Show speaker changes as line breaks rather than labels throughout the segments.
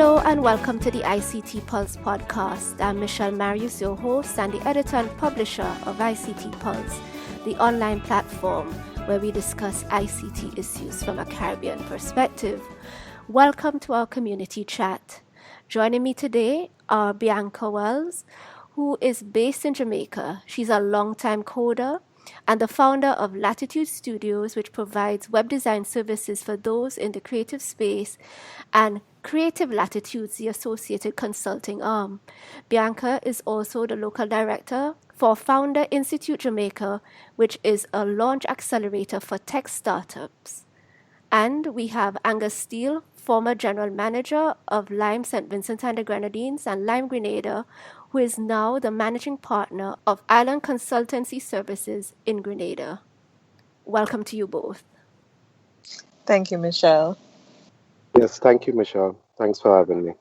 Hello and welcome to the ICT Pulse podcast. I'm Michele Marius, your host and the editor and publisher of ICT Pulse, the online platform where we discuss ICT issues from a Caribbean perspective. Welcome to our community chat. Joining me today are Bianca Welds, who is based in Jamaica. She's a longtime coder and the founder of Latitude Studios, which provides web design services for those in the creative space, and Creative Latitudes, the associated consulting arm. Bianca is also the local director for Founder Institute Jamaica, which is a launch accelerator for tech startups. And we have Angus Steele, former general manager of Lime St. Vincent and the Grenadines and Lime Grenada, who is now the managing partner of Island Consultancy Services in Grenada. Welcome to you both.
Thank you, Michele.
Yes, thank you, Michele. Thanks for having me.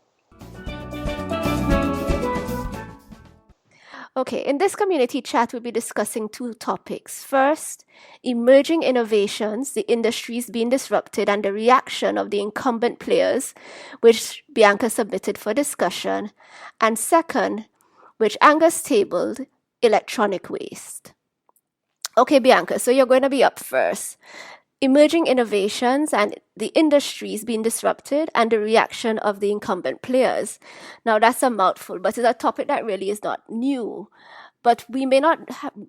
Okay, in this community chat, we'll be discussing two topics. First, emerging innovations, the industries being disrupted, and the reaction of the incumbent players, which Bianca submitted for discussion. And second, which Angus tabled, electronic waste. Okay, Bianca, so you're going to be up first. Emerging innovations and the industries being disrupted and the reaction of the incumbent players. Now, that's a mouthful, but it's a topic that really is not new. But we may not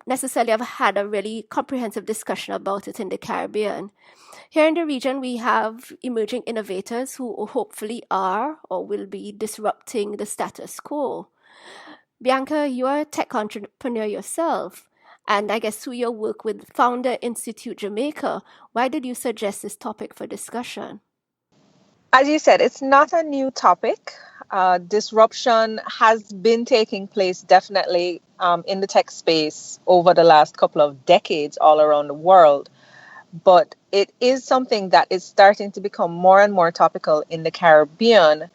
necessarily have had a really comprehensive discussion about it in the Caribbean. Here in the region, we have emerging innovators who hopefully are or will be disrupting the status quo. Bianca, you are a tech entrepreneur yourself. And I guess through your work with Founder Institute Jamaica, why did you suggest this topic for discussion?
As you said, it's not a new topic. Disruption has been taking place definitely in the tech space over the last couple of decades all around the world. But it is something that is starting to become more and more topical in the Caribbean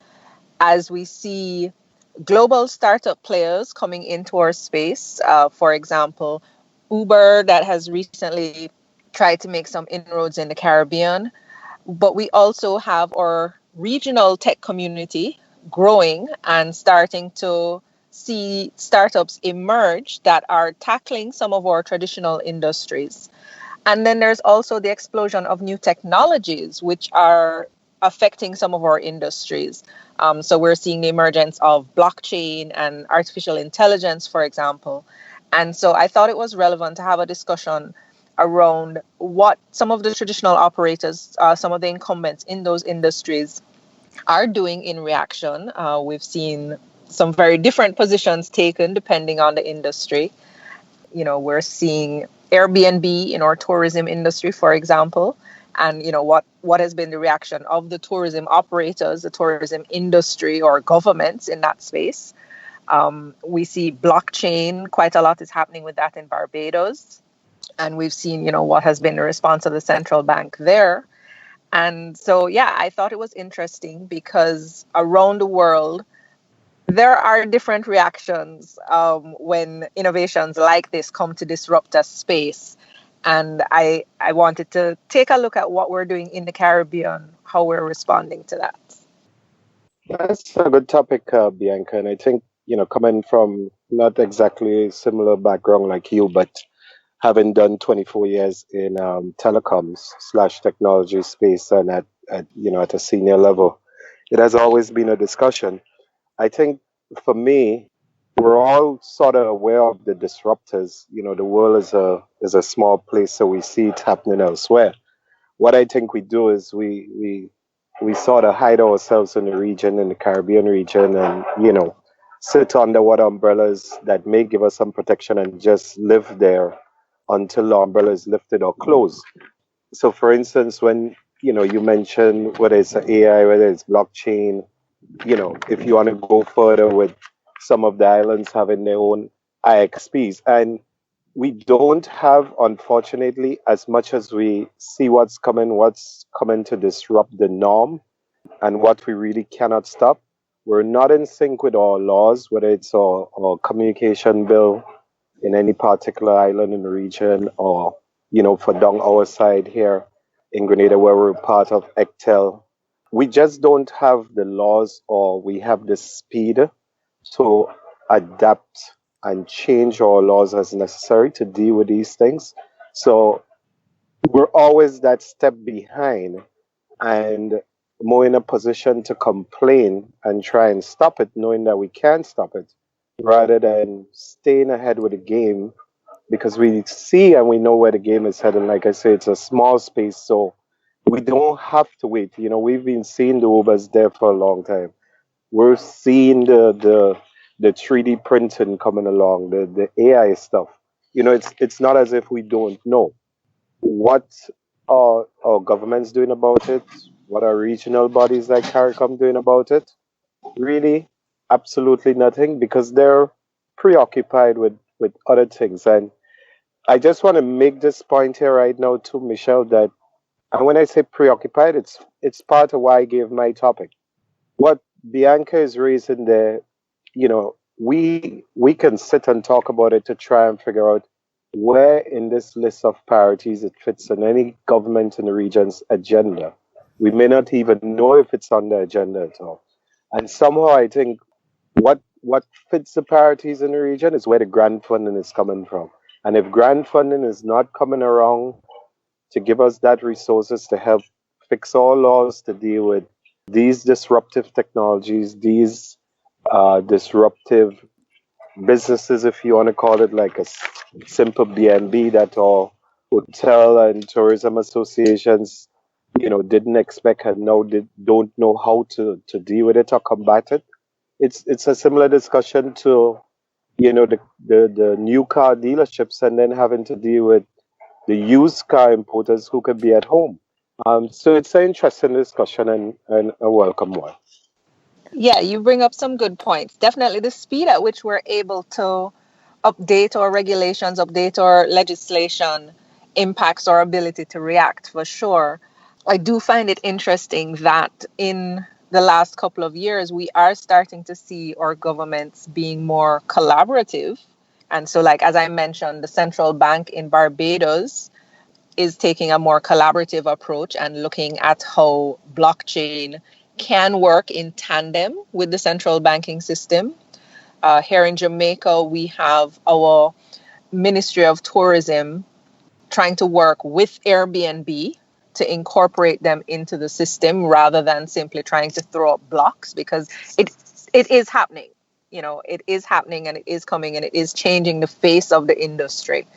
as we see global startup players coming into our space. For example, Uber that has recently tried to make some inroads in the Caribbean. But we also have our regional tech community growing and starting to see startups emerge that are tackling some of our traditional industries. And then there's also the explosion of new technologies, which are affecting some of our industries. So we're seeing the emergence of blockchain and artificial intelligence, for example. And so I thought it was relevant to have a discussion around what some of the traditional operators, some of the incumbents in those industries are doing in reaction. We've seen some very different positions taken depending on the industry. You know, we're seeing Airbnb in our tourism industry, for example. And, you know, what has been the reaction of the tourism operators, the tourism industry or governments in that space. We see blockchain, quite a lot is happening with that in Barbados. And we've seen, you know, what has been the response of the central bank there. And so, yeah, I thought it was interesting because around the world, there are different reactions when innovations like this come to disrupt a space. And I wanted to take a look at what we're doing in the Caribbean, how we're responding to that.
That's a good topic, Bianca. And I think, you know, coming from not exactly a similar background like you, but having done 24 years in telecoms/technology space and at a senior level, it has always been a discussion. I think for me, we're all sort of aware of the disruptors. You know, the world is a small place, so we see it happening elsewhere. What I think we do is we sort of hide ourselves in the region, in the Caribbean region, and, you know, sit under what umbrellas that may give us some protection and just live there until the umbrella is lifted or closed. So, for instance, when, you know, you mentioned whether it's AI, whether it's blockchain, you know, if you want to go further with some of the islands having their own IXPs. And we don't have, unfortunately, as much as we see what's coming to disrupt the norm and what we really cannot stop. We're not in sync with our laws, whether it's our communication bill in any particular island in the region or, you know, for down our side here in Grenada, where we're part of ECTEL. we just don't have the laws, or we have the speed to adapt and change our laws as necessary to deal with these things. So we're always that step behind, and more in a position to complain and try and stop it, knowing that we can't stop it, rather than staying ahead with the game, because we see and we know where the game is heading. Like I say, it's a small space, so we don't have to wait. You know, we've been seeing the Ubers there for a long time. We're seeing the 3D printing coming along, the AI stuff. You know, it's not as if we don't know. What are our governments doing about it? What are regional bodies like CARICOM doing about it? Really, absolutely nothing, because they're preoccupied with other things. And I just want to make this point here right now to Michelle that, and when I say preoccupied, it's part of why I gave my topic. What Bianca is raising there, you know, we can sit and talk about it to try and figure out where in this list of priorities it fits in any government in the region's agenda. We may not even know if it's on the agenda at all. And somehow I think what fits the priorities in the region is where the grant funding is coming from. And if grant funding is not coming around to give us that resources to help fix our laws to deal with these disruptive technologies, these disruptive businesses, if you want to call it, like a simple BNB that our hotel and tourism associations, you know, didn't expect and now don't know how to deal with it or combat it. It's a similar discussion to, you know, the new car dealerships, and then having to deal with the used car importers who could be at home. So it's an interesting discussion and a welcome one.
Yeah, you bring up some good points. Definitely the speed at which we're able to update our regulations, update our legislation impacts our ability to react for sure. I do find it interesting that in the last couple of years, we are starting to see our governments being more collaborative. And so, like, as I mentioned, the central bank in Barbados is taking a more collaborative approach and looking at how blockchain can work in tandem with the central banking system. Here in Jamaica, we have our Ministry of Tourism trying to work with Airbnb to incorporate them into the system rather than simply trying to throw up blocks, because it is happening. You know, it is happening and it is coming and it is changing the face of the industry.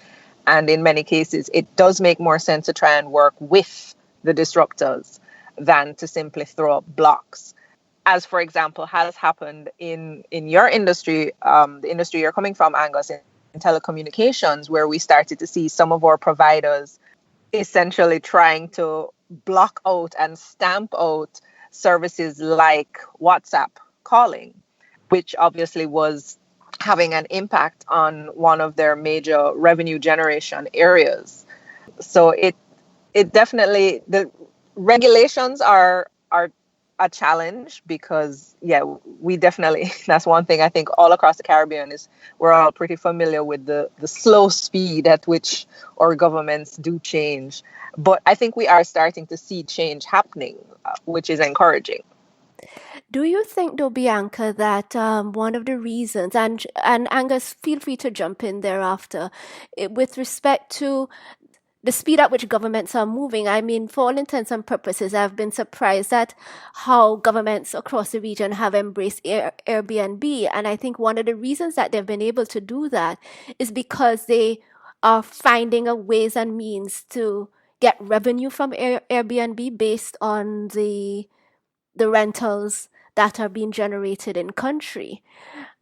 And in many cases, it does make more sense to try and work with the disruptors than to simply throw up blocks. As, for example, has happened in your industry, the industry you're coming from, Angus, in telecommunications, where we started to see some of our providers essentially trying to block out and stamp out services like WhatsApp calling, which obviously was having an impact on one of their major revenue generation areas. So it definitely, the regulations are a challenge, because we definitely, that's one thing I think all across the Caribbean is we're all pretty familiar with the slow speed at which our governments do change. But I think we are starting to see change happening, which is encouraging.
Do you think, though, Bianca, that one of the reasons, and Angus, feel free to jump in thereafter, with respect to the speed at which governments are moving, I mean, for all intents and purposes, I've been surprised at how governments across the region have embraced Airbnb. And I think one of the reasons that they've been able to do that is because they are finding a ways and means to get revenue from Airbnb based on the rentals that are being generated in country.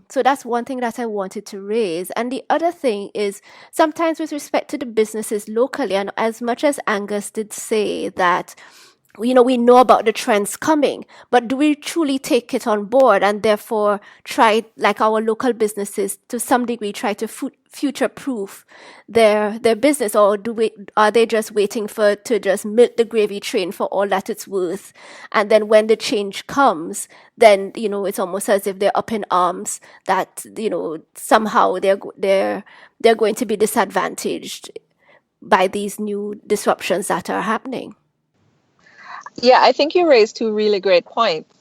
So that's one thing that I wanted to raise. And the other thing is sometimes with respect to the businesses locally, and as much as Angus did say that, you know, we know about the trends coming, but do we truly take it on board and therefore try, like our local businesses, to some degree try to future-proof their business, or are they just waiting to just milk the gravy train for all that it's worth? And then when the change comes, then, you know, it's almost as if they're up in arms that, you know, somehow they're going to be disadvantaged by these new disruptions that are happening.
Yeah, I think you raised two really great points.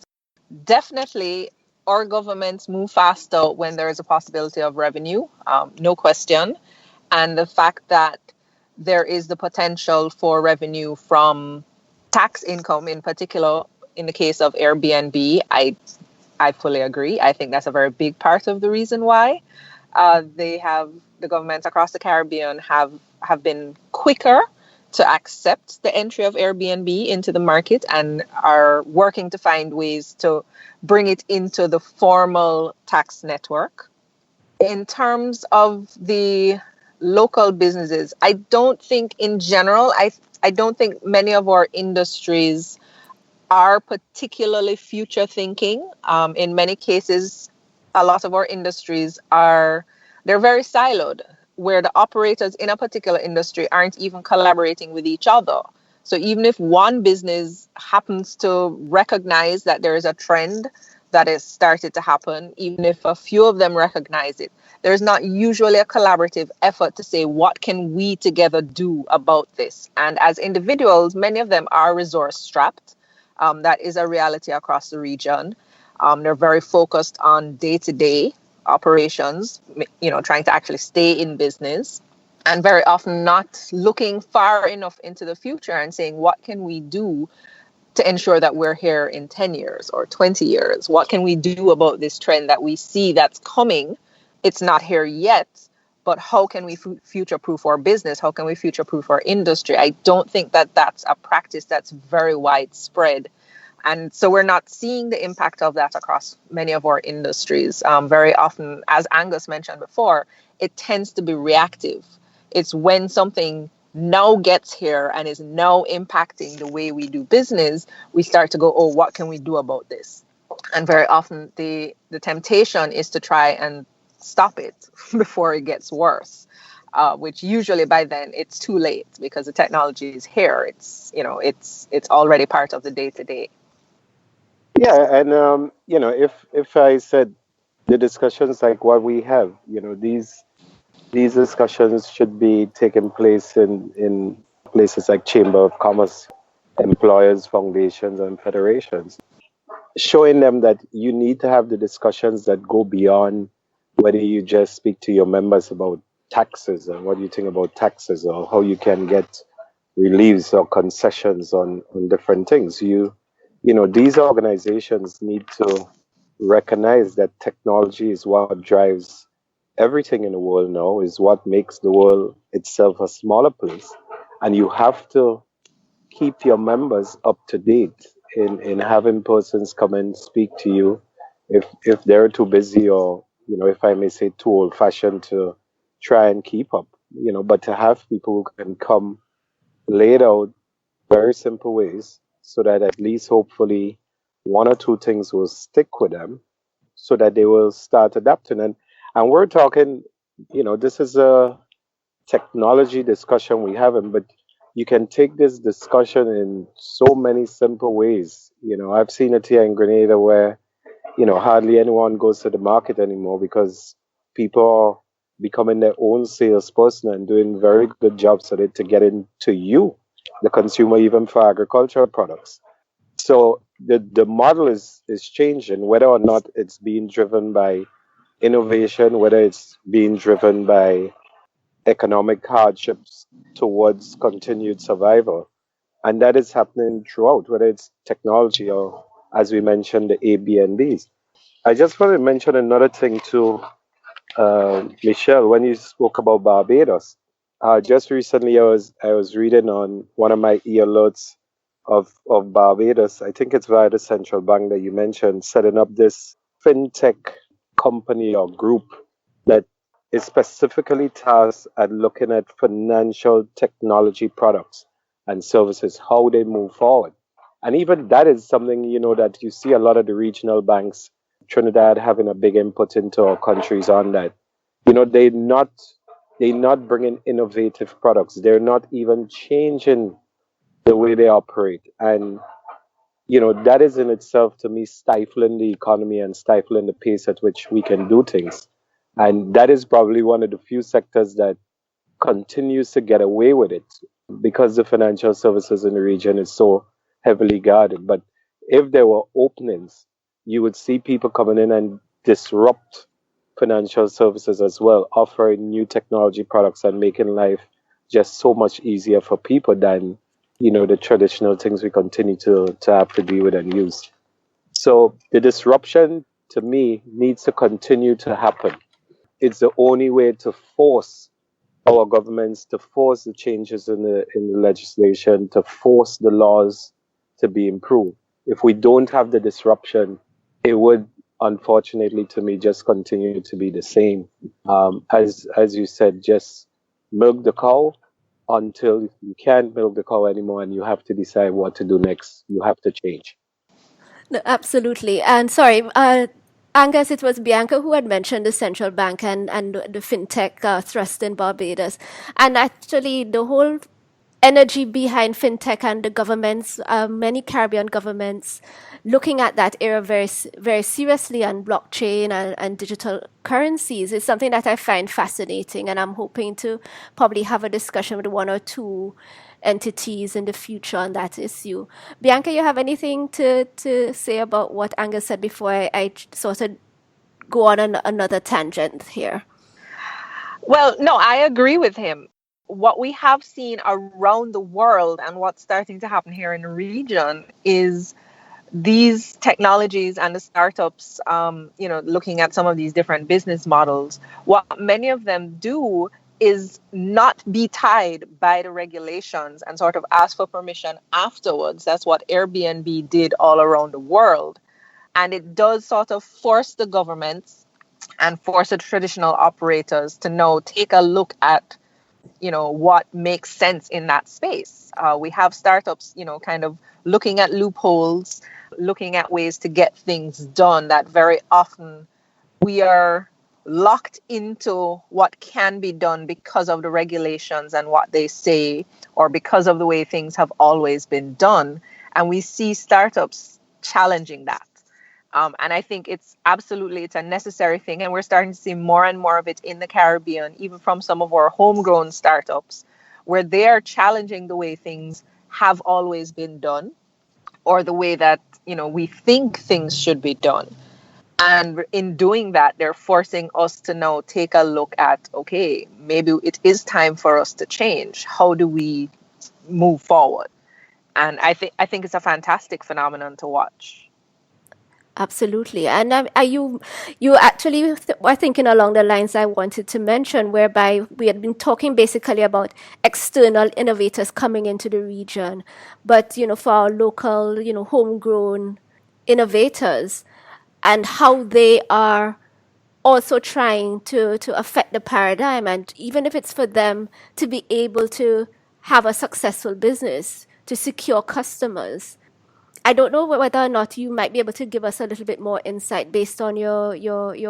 Definitely, our governments move faster when there is a possibility of revenue, no question. And the fact that there is the potential for revenue from tax income, in particular, in the case of Airbnb, I fully agree. I think that's a very big part of the reason why the governments across the Caribbean have been quicker to accept the entry of Airbnb into the market and are working to find ways to bring it into the formal tax network. In terms of the local businesses, I don't think in general, I don't think many of our industries are particularly future thinking. In many cases, a lot of our industries they're very siloed, where the operators in a particular industry aren't even collaborating with each other. So even if one business happens to recognize that there is a trend that has started to happen, even if a few of them recognize it, there's not usually a collaborative effort to say, what can we together do about this? And as individuals, many of them are resource strapped. That is a reality across the region. They're very focused on day-to-day operations, trying to actually stay in business, and very often not looking far enough into the future and saying, what can we do to ensure that we're here in 10 years or 20 years? What can we do about this trend that we see that's coming? It's not here yet, but how can we future-proof our business? How can we future-proof our industry? I don't think that that's a practice that's very widespread. And so we're not seeing the impact of that across many of our industries. Very often, as Angus mentioned before, it tends to be reactive. It's when something now gets here and is now impacting the way we do business, we start to go, oh, what can we do about this? And very often the temptation is to try and stop it before it gets worse. Which usually by then it's too late because the technology is here. It's already part of the day to day.
Yeah, and if I said the discussions like what we have, these discussions should be taking place in places like Chamber of Commerce, employers, foundations, and federations, showing them that you need to have the discussions that go beyond whether you just speak to your members about taxes and what you think about taxes or how you can get reliefs or concessions on different things. These organizations need to recognize that technology is what drives everything in the world now, is what makes the world itself a smaller place. And you have to keep your members up to date in having persons come and speak to you if they're too busy or, if I may say, too old fashioned to try and keep up, but to have people who can come laid out very simple ways so that at least hopefully one or two things will stick with them so that they will start adapting. And we're talking, this is a technology discussion we haven't, but you can take this discussion in so many simple ways. I've seen it here in Grenada where, hardly anyone goes to the market anymore because people are becoming their own salesperson and doing very good jobs at it to get into you, the consumer, even for agricultural products. So the model is changing, whether or not it's being driven by innovation, whether it's being driven by economic hardships towards continued survival. And that is happening throughout, whether it's technology or, as we mentioned, the Airbnbs. I just want to mention another thing too, Michelle, when you spoke about Barbados. Just recently, I was reading on one of my e-alerts of Barbados. I think it's via the central bank that you mentioned, setting up this fintech company or group that is specifically tasked at looking at financial technology products and services, how they move forward. And even that is something, that you see a lot of the regional banks, Trinidad having a big input into our countries on that. They're not bringing innovative products. They're not even changing the way they operate. And, that is in itself to me stifling the economy and stifling the pace at which we can do things. And that is probably one of the few sectors that continues to get away with it because the financial services in the region is so heavily guarded. But if there were openings, you would see people coming in and disrupt financial services as well, offering new technology products and making life just so much easier for people than, the traditional things we continue to have to deal with and use. So the disruption to me needs to continue to happen. It's the only way to force our governments, to force the changes in the legislation, to force the laws to be improved. If we don't have the disruption, it would, unfortunately, to me, just continue to be the same. As you said, just milk the cow until you can't milk the cow anymore, and you have to decide what to do next. You have to change.
No, absolutely. And sorry, Angus, it was Bianca who had mentioned the central bank and the fintech thrust in Barbados. And actually, the whole energy behind fintech and the governments, many Caribbean governments, looking at that era very seriously, and blockchain and digital currencies is something that I find fascinating. And I'm hoping to probably have a discussion with one or two entities in the future on that issue. Bianca, you have anything to say about what Angus said before I sort of go on another tangent here?
Well, no, I agree with him. What we have seen around the world and what's starting to happen here in the region is these technologies and the startups, looking at some of these different business models, what many of them do is not be tied by the regulations and sort of ask for permission afterwards. That's what Airbnb did all around the world. And it does sort of force the governments and force the traditional operators to now take a look at, what makes sense in that space. We have startups, kind of looking at loopholes, looking at ways to get things done that very often we are locked into what can be done because of the regulations and what they say, or because of the way things have always been done. And we see startups challenging that. And I think it's a necessary thing. And we're starting to see more and more of it in the Caribbean, even from some of our homegrown startups, where they are challenging the way things have always been done, or the way that, we think things should be done. And in doing that, they're forcing us to now take a look at, okay, maybe it is time for us to change. How do we move forward? And I think it's a fantastic phenomenon to watch.
Absolutely. And you actually were thinking along the lines I wanted to mention, whereby we had been talking basically about external innovators coming into the region. But, for our local, homegrown innovators and how they are also trying to affect the paradigm. And even if it's for them to be able to have a successful business, to secure customers, I don't know whether or not you might be able to give us a little bit more insight based on your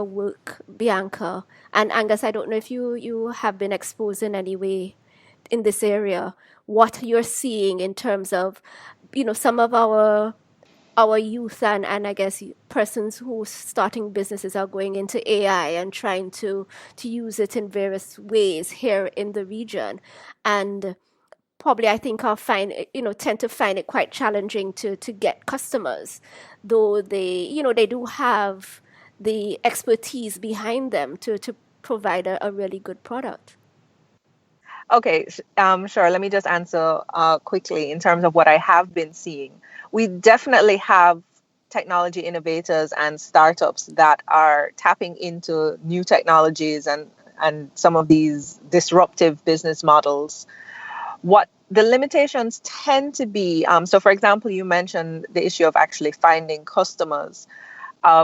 work, Bianca. And Angus, I don't know if you have been exposed in any way in this area, what you're seeing in terms of, some of our youth and I guess persons who starting businesses are going into AI and trying to use it in various ways here in the region. And probably I think tend to find it quite challenging to get customers, though they do have the expertise behind them to provide a really good product.
Okay, sure. Let me just answer quickly in terms of what I have been seeing. We definitely have technology innovators and startups that are tapping into new technologies and some of these disruptive business models. What the limitations tend to be, so for example, you mentioned the issue of actually finding customers.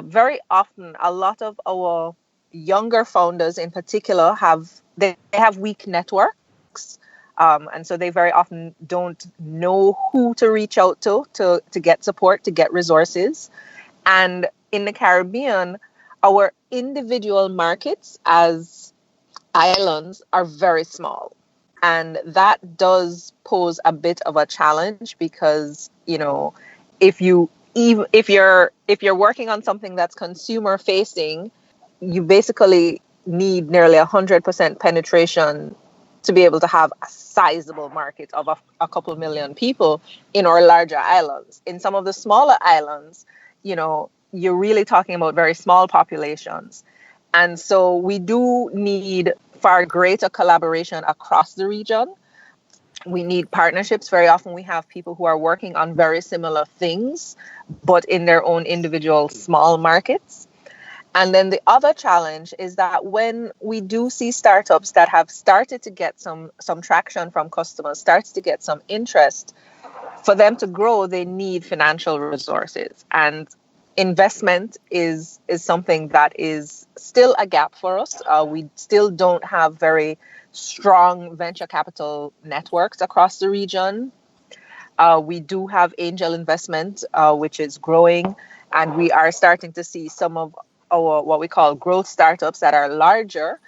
Very often, a lot of our younger founders in particular they have weak networks. And so they very often don't know who to reach out to get support, to get resources. And in the Caribbean, our individual markets as islands are very small. And that does pose a bit of a challenge because, if you're working on something that's consumer facing, you basically need nearly 100% penetration to be able to have a sizable market of a couple million people in our larger islands. In some of the smaller islands, you're really talking about very small populations. And so we do need far greater collaboration across the region. We need partnerships. Very often we have people who are working on very similar things, but in their own individual small markets. And then the other challenge is that when we do see startups that have started to get some traction from customers, starts to get some interest, for them to grow, they need financial resources. And investment is something that is still a gap for us. We still don't have very strong venture capital networks across the region. We do have angel investment, which is growing, and we are starting to see some of our what we call growth startups that are larger,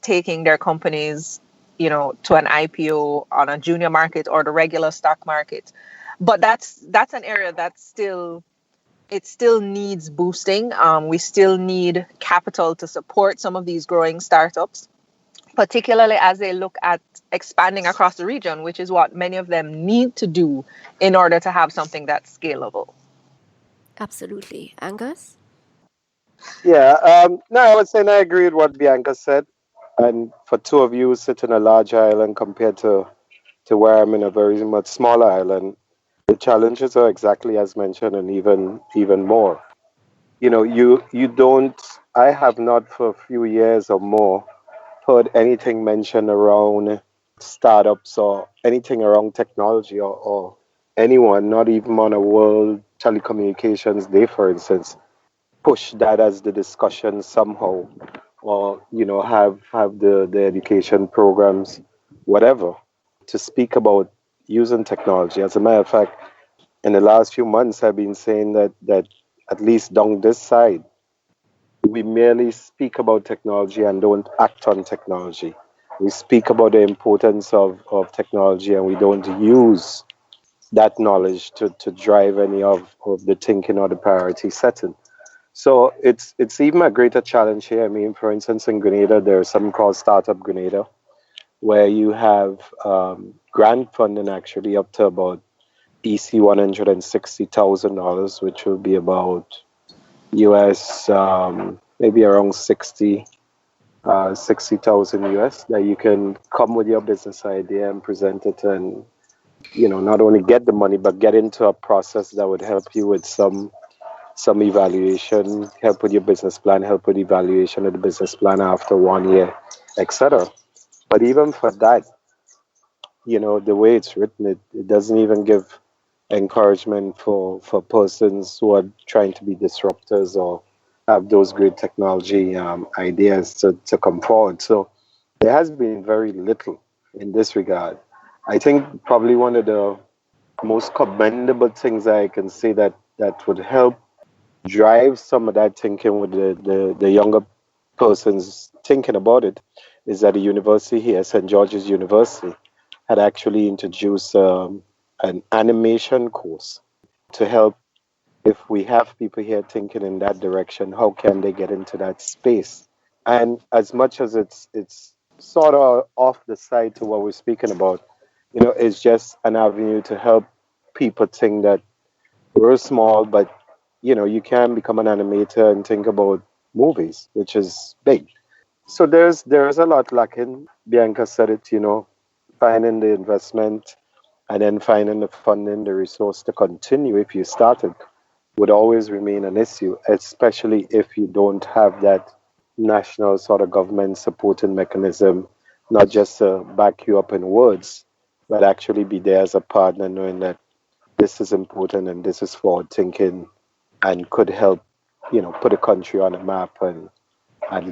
taking their companies, to an IPO on a junior market or the regular stock market. But that's an area that still needs boosting. We still need capital to support some of these growing startups, particularly as they look at expanding across the region, which is what many of them need to do in order to have something that's scalable.
Absolutely. Angus?
Yeah, no, I was saying I agree with what Bianca said. And for two of you sit in a large island compared to where I'm in a very much smaller island, the challenges are exactly as mentioned and even more. You don't, I have not for a few years or more heard anything mentioned around startups or anything around technology or anyone, not even on a World Telecommunications Day, for instance, push that as the discussion somehow, or have the education programs, whatever, to speak about using technology. As a matter of fact, in the last few months, I've been saying that at least down this side, we merely speak about technology and don't act on technology. We speak about the importance of technology and we don't use that knowledge to drive any of the thinking or the priority setting. So it's even a greater challenge here. I mean, for instance, in Grenada, there's something called Startup Grenada, where you have grant funding actually up to about EC $160,000, which will be about US maybe around 60,000 US, that you can come with your business idea and present it, and not only get the money but get into a process that would help you with some evaluation, help with your business plan, help with evaluation of the business plan after 1 year, etc. But even for that, the way it's written, it doesn't even give encouragement for persons who are trying to be disruptors or have those great technology ideas to come forward. So there has been very little in this regard. I think probably one of the most commendable things I can say that would help drive some of that thinking with the younger persons thinking about it is that the university here, St. George's University, had actually introduced an animation course to help. If we have people here thinking in that direction, how can they get into that space? And as much as it's sort of off the side to what we're speaking about, it's just an avenue to help people think that we're small, but you can become an animator and think about movies, which is big. So there's a lot lacking. Bianca said it, finding the investment and then finding the funding, the resource to continue if you started would always remain an issue, especially if you don't have that national sort of government supporting mechanism, not just to back you up in words, but actually be there as a partner, knowing that this is important and this is forward thinking and could help, put a country on a map and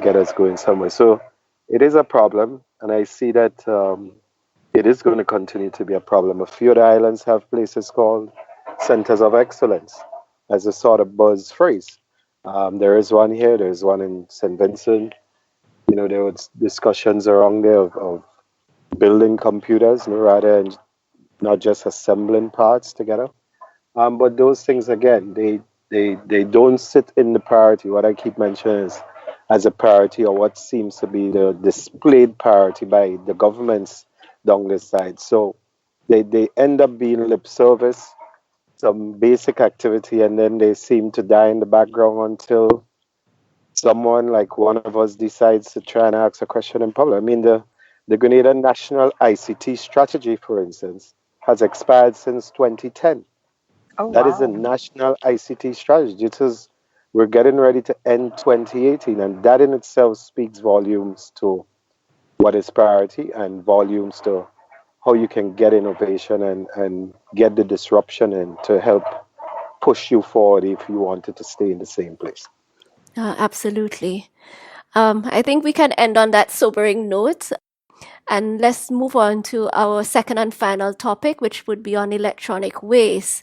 get us going somewhere. So it is a problem, and I see that it is going to continue to be a problem. A few of the islands have places called centers of excellence as a sort of buzz phrase. There is one here, there's one in St. Vincent. There was discussions around there of building computers, rather than not just assembling parts together. But those things, again, they don't sit in the priority. What I keep mentioning is as a priority, or what seems to be the displayed priority by the governments down this side. So they end up being lip service, some basic activity, and then they seem to die in the background until someone like one of us decides to try and ask a question in public. I mean, the Grenada National ICT Strategy, for instance, has expired since 2010.
Oh,
That is a
wow.
national ICT strategy. It is, we're getting ready to end 2018, and that in itself speaks volumes to what is priority and volumes to how you can get innovation and get the disruption in to help push you forward if you wanted to stay in the same place.
Absolutely. I think we can end on that sobering note. And let's move on to our second and final topic, which would be on electronic waste.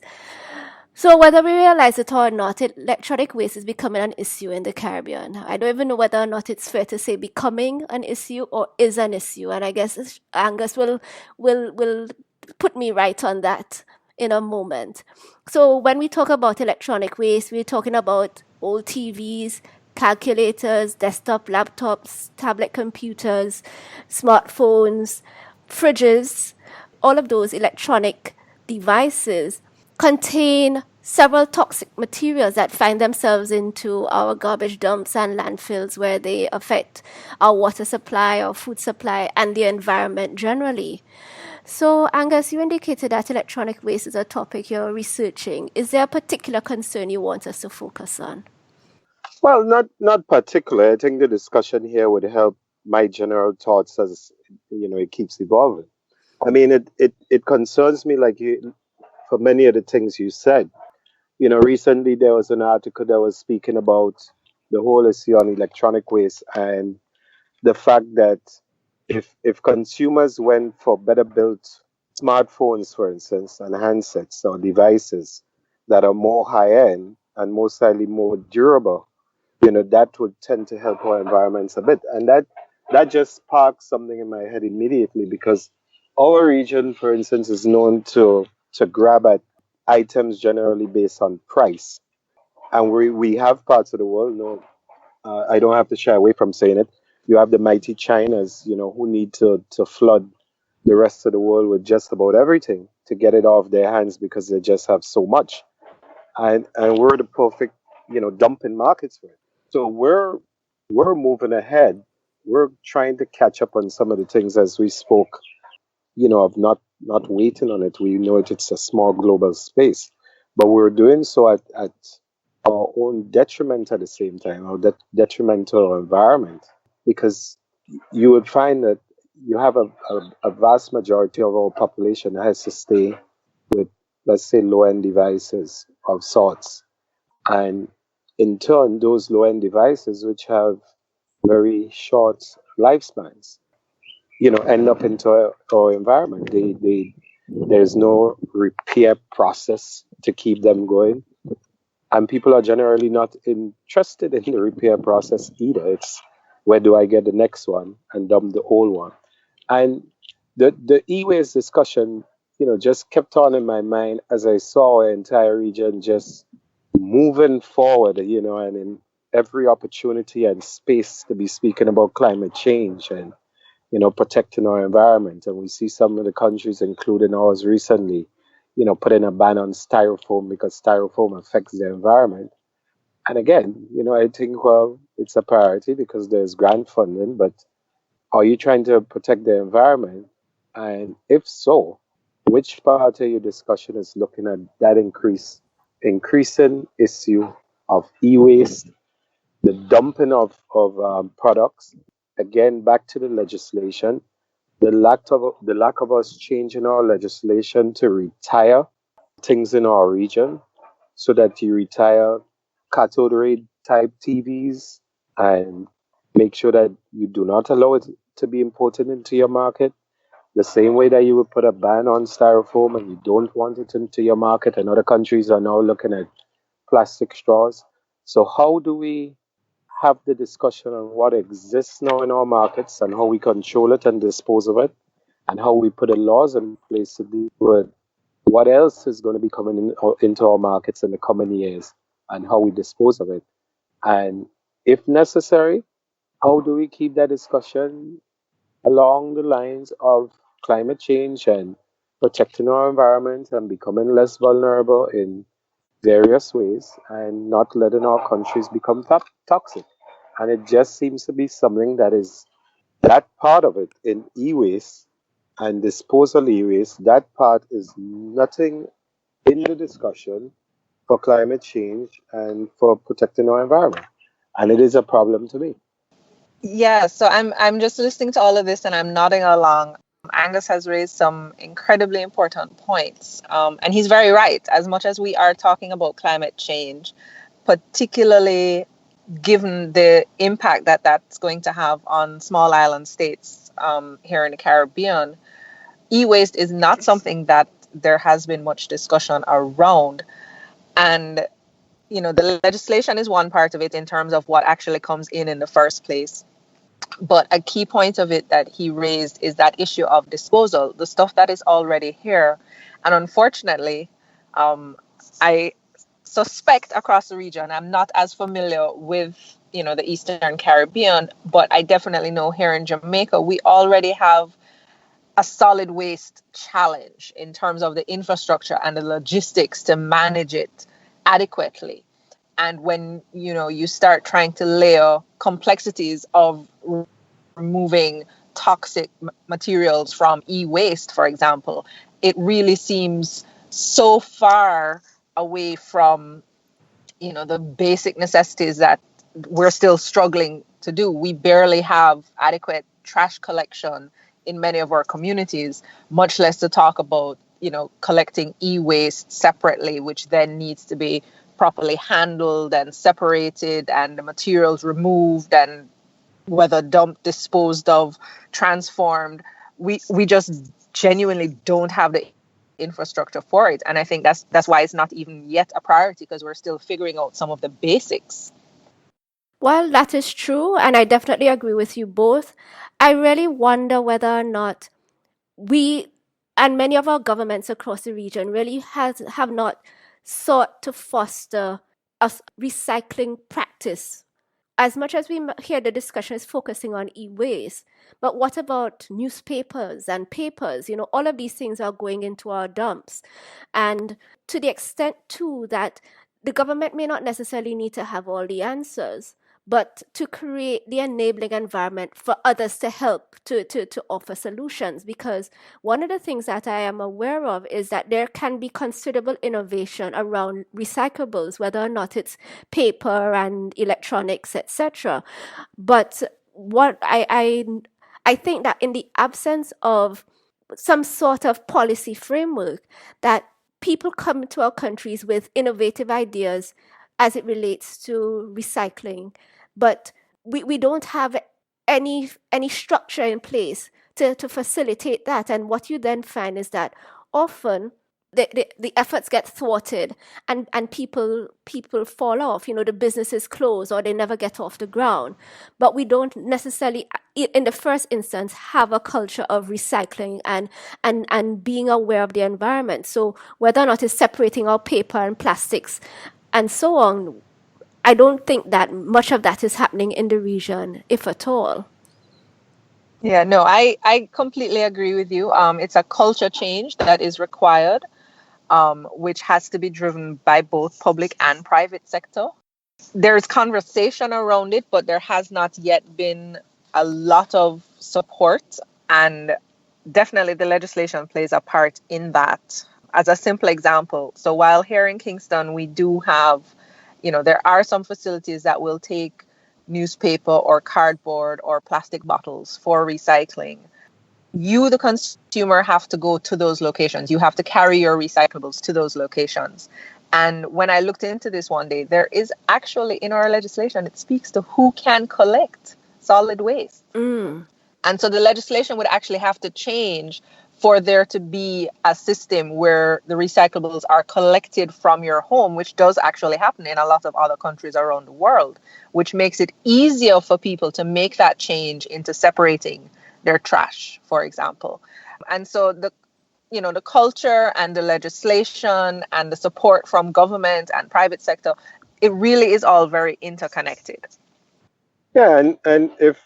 So, whether we realize it or not, electronic waste is becoming an issue in the Caribbean. I don't even know whether or not it's fair to say becoming an issue or is an issue. And I guess Angus will put me right on that in a moment. So, when we talk about electronic waste, we're talking about old TVs, calculators, desktop laptops, tablet computers, smartphones, fridges, all of those electronic devices contain several toxic materials that find themselves into our garbage dumps and landfills, where they affect our water supply, our food supply, and the environment generally. So, Angus, you indicated that electronic waste is a topic you're researching. Is there a particular concern you want us to focus on?
Well, not particular. I think the discussion here would help my general thoughts as it keeps evolving. I mean, it concerns me like you for many of the things you said. Recently there was an article that was speaking about the whole issue on electronic waste and the fact that if consumers went for better built smartphones, for instance, and handsets or devices that are more high end and most likely more durable, that would tend to help our environments a bit. And that just sparks something in my head immediately because our region, for instance, is known to grab at items generally based on price. And we have parts of the world, no, I don't have to shy away from saying it. You have the mighty Chinas, who need to flood the rest of the world with just about everything to get it off their hands because they just have so much. And we're the perfect, dumping markets for it. So we're moving ahead. We're trying to catch up on some of the things as we spoke, of not waiting on it. We know it's a small global space, but we're doing so at our own detriment at the same time, or detriment to our environment, because you would find that you have a vast majority of our population that has to stay with, let's say, low-end devices of sorts. And in turn, those low-end devices, which have very short lifespans, end up into our environment. There's no repair process to keep them going. And people are generally not interested in the repair process either. It's where do I get the next one and dump the old one? And the e-waste discussion, just kept on in my mind as I saw our entire region just moving forward, and in every opportunity and space to be speaking about climate change and protecting our environment. And we see some of the countries, including ours recently, putting a ban on styrofoam because styrofoam affects the environment. And again, I think, well, it's a priority because there's grant funding, but are you trying to protect the environment? And if so, which part of your discussion is looking at that increasing issue of e-waste, the dumping of products? Again, back to the legislation, the lack of us changing our legislation to retire things in our region, so that you retire cathode ray type TVs and make sure that you do not allow it to be imported into your market. The same way that you would put a ban on styrofoam and you don't want it into your market, and other countries are now looking at plastic straws. So how do we have the discussion on what exists now in our markets and how we control it and dispose of it, and how we put the laws in place to deal with what else is going to be coming into our markets in the coming years, and how we dispose of it. And if necessary, how do we keep that discussion along the lines of climate change and protecting our environment and becoming less vulnerable in various ways and not letting our countries become toxic? And it just seems to be something that is that part of it in e-waste and disposal e-waste, that part is nothing in the discussion for climate change and for protecting our environment. And it is a problem to me.
Yeah, so I'm just listening to all of this and I'm nodding along. Angus has raised some incredibly important points, and he's very right. As much as we are talking about climate change, particularly given the impact that that's going to have on small island states here in the Caribbean, e-waste is not something that there has been much discussion around. And the legislation is one part of it in terms of what actually comes in the first place. But a key point of it that he raised is that issue of disposal, the stuff that is already here. And unfortunately, I suspect across the region, I'm not as familiar with, the Eastern Caribbean, but I definitely know here in Jamaica, we already have a solid waste challenge in terms of the infrastructure and the logistics to manage it adequately. And when you start trying to layer complexities of removing toxic materials from e-waste, for example, it really seems so far away from the basic necessities that we're still struggling to do. We barely have adequate trash collection in many of our communities, much less to talk about collecting e-waste separately, which then needs to be properly handled and separated and the materials removed and whether dumped, disposed of, transformed. We just genuinely don't have the infrastructure for it. And I think that's why it's not even yet a priority, because we're still figuring out some of the basics.
Well, that is true, and I definitely agree with you both. I really wonder whether or not we and many of our governments across the region really have not sought to foster a recycling practice. As much as we hear the discussion is focusing on e-waste, but what about newspapers and papers? All of these things are going into our dumps. And to the extent, too, that the government may not necessarily need to have all the answers, but to create the enabling environment for others to help to offer solutions. Because one of the things that I am aware of is that there can be considerable innovation around recyclables, whether or not it's paper and electronics, etc. But what I think that in the absence of some sort of policy framework, that people come to our countries with innovative ideas as it relates to recycling, but we don't have any structure in place to facilitate that. And what you then find is that often the efforts get thwarted and people fall off. The businesses close or they never get off the ground. But we don't necessarily, in the first instance, have a culture of recycling and being aware of the environment. So whether or not it's separating our paper and plastics and so on, I don't think that much of that is happening in the region, if at all.
Yeah, no, I completely agree with you. It's a culture change that is required, which has to be driven by both public and private sector. There's conversation around it, but there has not yet been a lot of support. And definitely the legislation plays a part in that. As a simple example, so while here in Kingston, we do have, there are some facilities that will take newspaper or cardboard or plastic bottles for recycling. You, the consumer, have to go to those locations. You have to carry your recyclables to those locations. And when I looked into this one day, there is actually in our legislation, it speaks to who can collect solid waste. And so the legislation would actually have to change for there to be a system where the recyclables are collected from your home, which does actually happen in a lot of other countries around the world, which makes it easier for people to make that change into separating their trash, for example. And so the culture and the legislation and the support from government and private sector, it really is all very interconnected.
Yeah, and if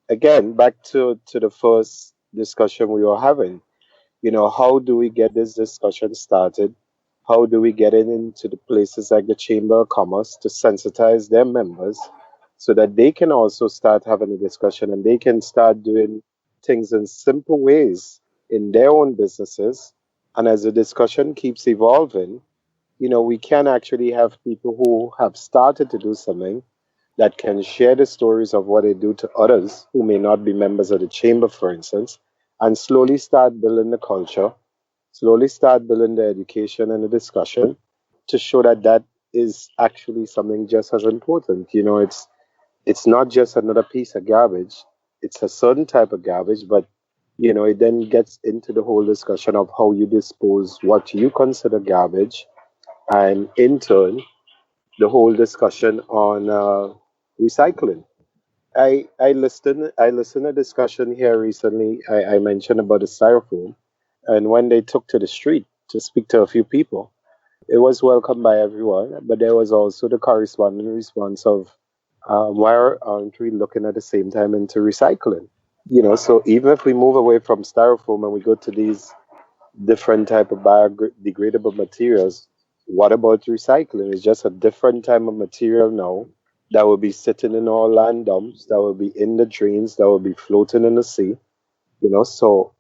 again, back to the first discussion we were having, how do we get this discussion started? How do we get it into the places like the Chamber of Commerce to sensitize their members so that they can also start having a discussion and they can start doing things in simple ways in their own businesses? And as the discussion keeps evolving, we can actually have people who have started to do something that can share the stories of what they do to others who may not be members of the chamber, for instance, and slowly start building the culture, slowly start building the education and the discussion to show that that is actually something just as important. It's not just another piece of garbage. It's a certain type of garbage, but it then gets into the whole discussion of how you dispose what you consider garbage, and in turn, the whole discussion on recycling. I listened a discussion here recently. I mentioned about the styrofoam, and when they took to the street to speak to a few people, it was welcomed by everyone. But there was also the corresponding response of why aren't we looking at the same time into recycling? So even if we move away from styrofoam and we go to these different type of biodegradable materials, what about recycling? It's just a different type of material now that will be sitting in our land dumps, that will be in the drains, that will be floating in the sea. So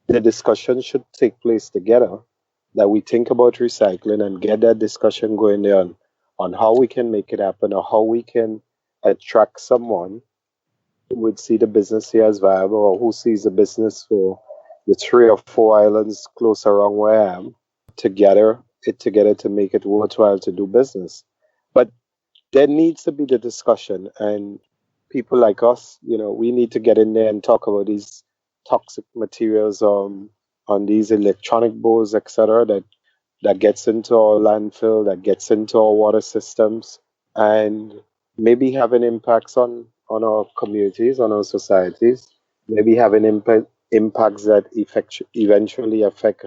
the discussion should take place together, that we think about recycling and get that discussion going there on how we can make it happen or how we can attract someone who would see the business here as viable or who sees the business for the 3 or 4 islands close around where I am together to make it worthwhile to do business. But there needs to be the discussion, and people like us, we need to get in there and talk about these toxic materials on these electronic bowls, etc., that gets into our landfill, that gets into our water systems, and maybe having impacts on our communities, on our societies, maybe having impacts that eventually affect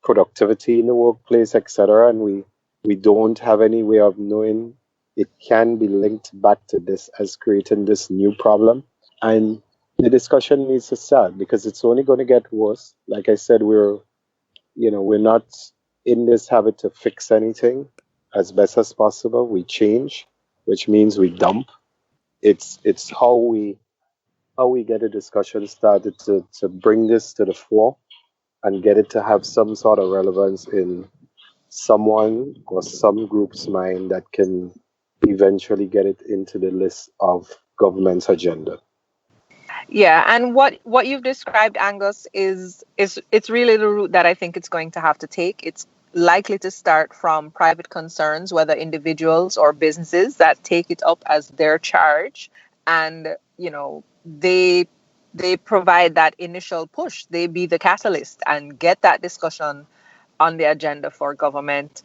productivity in the workplace, etc. And we don't have any way of knowing it can be linked back to this as creating this new problem. And the discussion needs to start because it's only going to get worse. Like I said, we're not in this habit to fix anything as best as possible. We change, which means we dump. It's how we get a discussion started to bring this to the fore and get it to have some sort of relevance in someone or some group's mind that can eventually get it into the list of government's agenda.
Yeah, and what you've described, Angus, is it's really the route that I think it's going to have to take. It's likely to start from private concerns, whether individuals or businesses that take it up as their charge, and they provide that initial push. They be the catalyst and get that discussion on the agenda for government.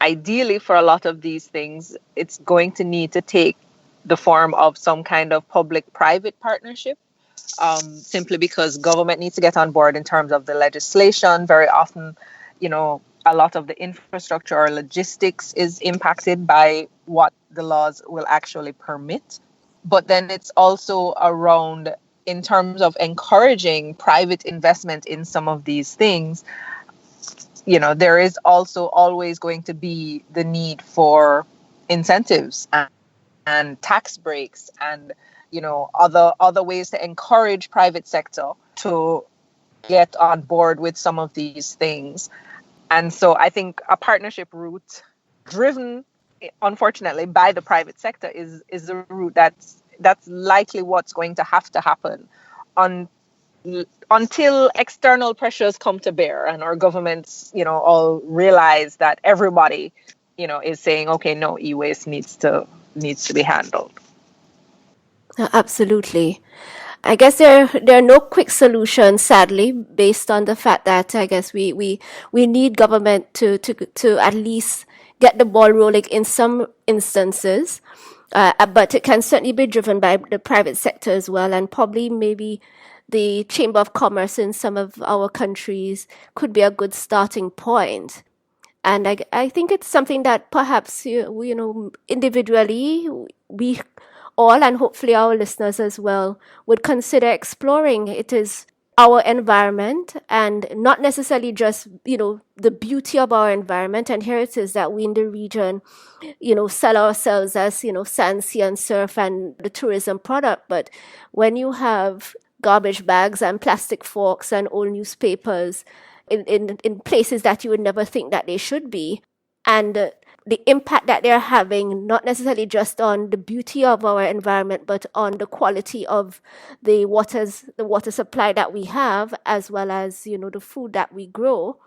Ideally, for a lot of these things, it's going to need to take the form of some kind of public-private partnership, simply because government needs to get on board in terms of the legislation. Very often, a lot of the infrastructure or logistics is impacted by what the laws will actually permit. But then it's also around, in terms of encouraging private investment in some of these things, there is also always going to be the need for incentives and tax breaks and other ways to encourage private sector to get on board with some of these things. And so I think a partnership route driven, unfortunately, by the private sector is the route that's likely what's going to have to happen until external pressures come to bear and our governments all realize that everybody is saying, okay, no, e-waste needs to be handled.
Absolutely. I guess there are no quick solutions, sadly, based on the fact that I guess we need government to at least get the ball rolling in some instances, but it can certainly be driven by the private sector as well, and probably maybe the Chamber of Commerce in some of our countries could be a good starting point. And I think it's something that perhaps, individually, we all, and hopefully our listeners as well, would consider exploring. It is our environment, and not necessarily just, the beauty of our environment. And here it is that we in the region, sell ourselves as, sand, sea, and surf and the tourism product. But when you have garbage bags and plastic forks and old newspapers in places that you would never think that they should be, and the impact that they're having, not necessarily just on the beauty of our environment, but on the quality of the water supply that we have, as well as, the food that we grow,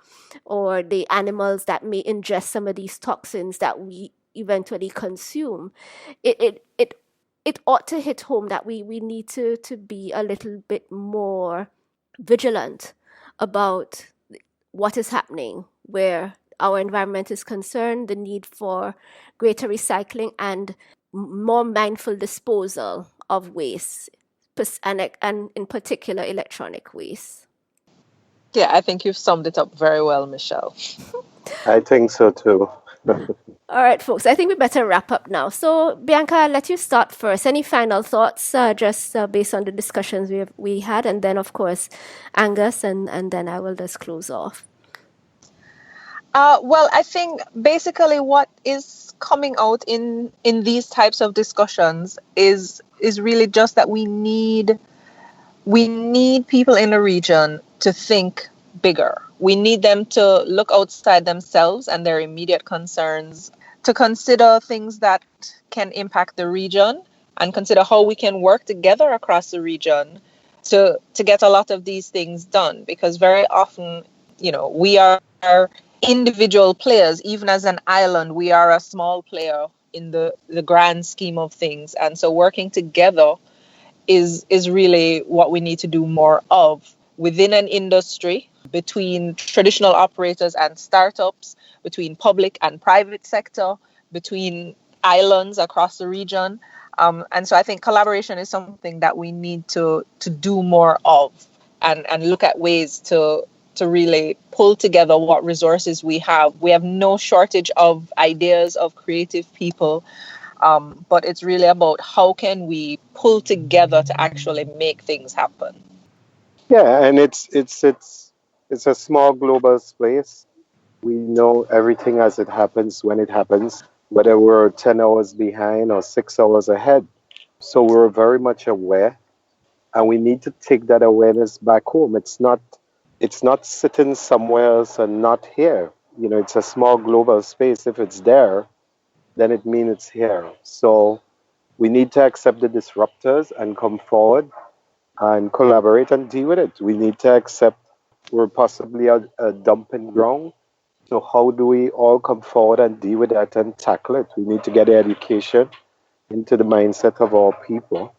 or the animals that may ingest some of these toxins that we eventually consume. It ought to hit home that we need to be a little bit more vigilant about what is happening where our environment is concerned, the need for greater recycling and more mindful disposal of waste, and in particular electronic waste.
Yeah, I think you've summed it up very well, Michele.
I think so too.
All right, folks, I think we better wrap up now. So, Bianca, I'll let you start first. Any final thoughts, just based on the discussions we had? And then, of course, Angus, and then I will just close off.
Well, I think basically what is coming out in these types of discussions is really just that we need people in the region to think bigger. We need them to look outside themselves and their immediate concerns, to consider things that can impact the region, and consider how we can work together across the region to get a lot of these things done. Because very often, we are individual players. Even as an island, we are a small player in the grand scheme of things. And so working together is really what we need to do more of within an industry, between traditional operators and startups, between public and private sector, between islands across the region. And so I think collaboration is something that we need to do more of, and look at ways to really pull together what resources we have. We have no shortage of ideas, of creative people, but it's really about how can we pull together to actually make things happen.
Yeah, and it's a small global space. We know everything as it happens when it happens, whether we're 10 hours behind or 6 hours ahead. So we're very much aware, and we need to take that awareness back home. It's not sitting somewhere else and not here. It's a small global space. If it's there, then it means it's here. So we need to accept the disruptors and come forward and collaborate and deal with it. We need to accept we're possibly a dumping ground. So how do we all come forward and deal with that and tackle it? We need to get education into the mindset of our people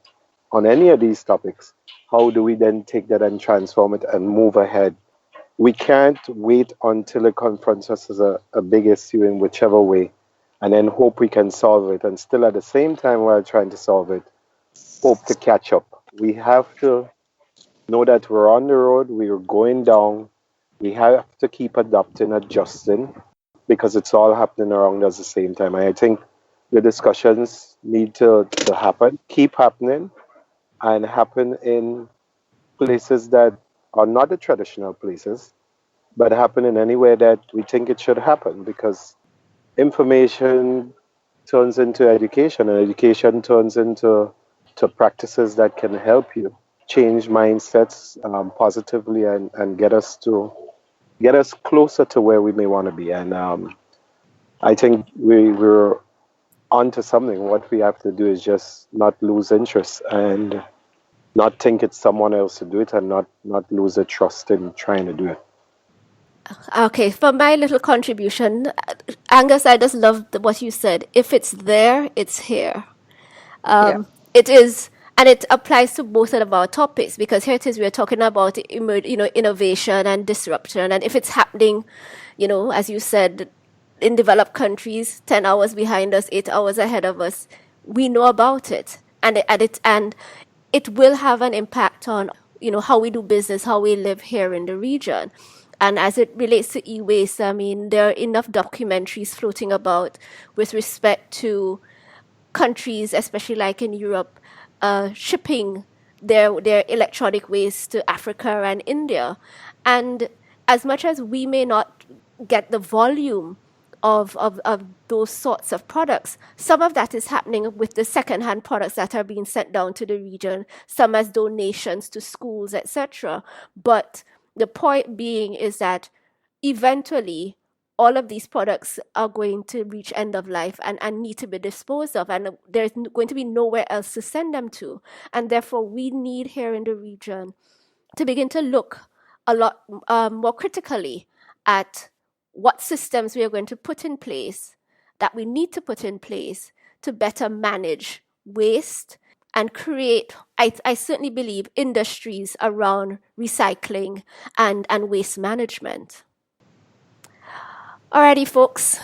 on any of these topics. How do we then take that and transform it and move ahead? We can't wait until it confronts us as a big issue in whichever way, and then hope we can solve it, and still at the same time while trying to solve it, hope to catch up. We have to know that we're on the road, we're going down, we have to keep adapting, adjusting, because it's all happening around us at the same time. And I think the discussions need to happen, keep happening, and happen in places that are not the traditional places, but happen in anywhere that we think it should happen, because information turns into education, and education turns into practices that can help you change mindsets positively and get us closer to where we may want to be. And I think we're onto something. What we have to do is just not lose interest and not think it's someone else to do it, and not lose the trust in trying to do it.
Okay, for my little contribution, Angus, I just loved what you said. If it's there, it's here. It is, and it applies to both of our topics, because here it is, we're talking about innovation and disruption, and if it's happening, as you said, in developed countries, 10 hours behind us, 8 hours ahead of us, we know about it, and it will have an impact on how we do business, how we live here in the region. And as it relates to e-waste, I mean, there are enough documentaries floating about with respect to countries, especially like in Europe, shipping their electronic waste to Africa and India. And as much as we may not get the volume of those sorts of products, some of that is happening with the second-hand products that are being sent down to the region, some as donations to schools, etc. But the point being is that eventually all of these products are going to reach end of life and need to be disposed of, and there's going to be nowhere else to send them to. And therefore, we need here in the region to begin to look a lot more critically at what systems we are going to put in place, that we need to put in place to better manage waste and create, I certainly believe, industries around recycling and waste management. Alrighty, folks.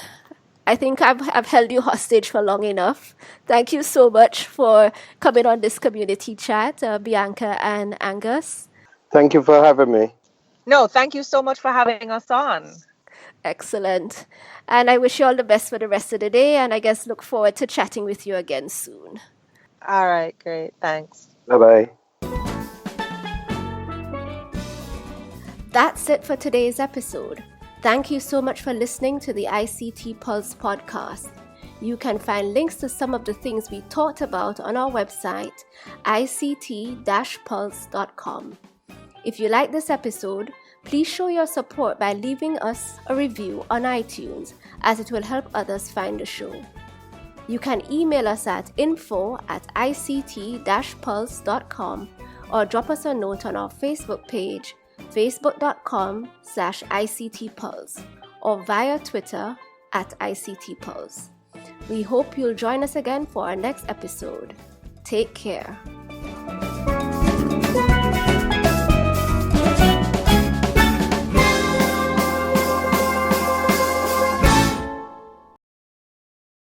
I think I've held you hostage for long enough. Thank you so much for coming on this community chat, Bianca and Angus.
Thank you for having me.
No, thank you so much for having us on.
Excellent. And I wish you all the best for the rest of the day, and I guess look forward to chatting with you again soon.
All right, great. Thanks.
Bye-bye.
That's it for today's episode. Thank you so much for listening to the ICT Pulse podcast. You can find links to some of the things we talked about on our website, ict-pulse.com. If you like this episode, please show your support by leaving us a review on iTunes, as it will help others find the show. You can email us at info@ict-pulse.com or drop us a note on our Facebook page, facebook.com/ICTPulse, or via Twitter @ICTPulse. We hope you'll join us again for our next episode. Take care.